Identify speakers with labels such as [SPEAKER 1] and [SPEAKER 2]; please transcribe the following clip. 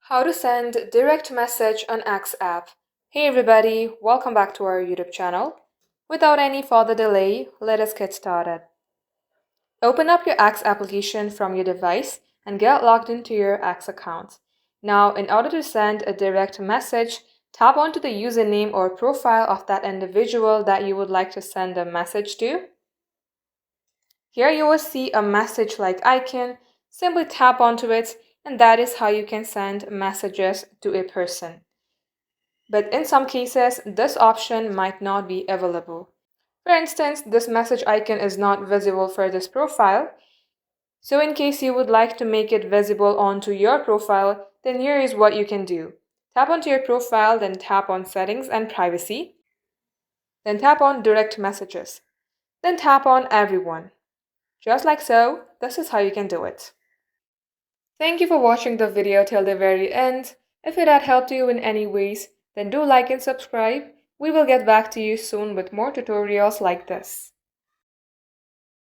[SPEAKER 1] How to send direct message on X app. Hey everybody, welcome back to our YouTube channel. Without any further delay, let us get started. Open up your X application from your device and get logged into your X account. Now, in order to send a direct message, tap onto the username or profile of that individual that you would like to send a message to. Here you will see a message-like icon. Simply tap onto it, and that is how you can send messages to a person. But in some cases, this option might not be available. For instance, this message icon is not visible for this profile. So in case you would like to make it visible onto your profile, then here is what you can do. Tap onto your profile, then tap on Settings and Privacy. Then tap on Direct Messages. Then tap on Everyone. Just like so, this is how you can do it. Thank you for watching the video till the very end. If it had helped you in any ways, then do like and subscribe. We will get back to you soon with more tutorials like this.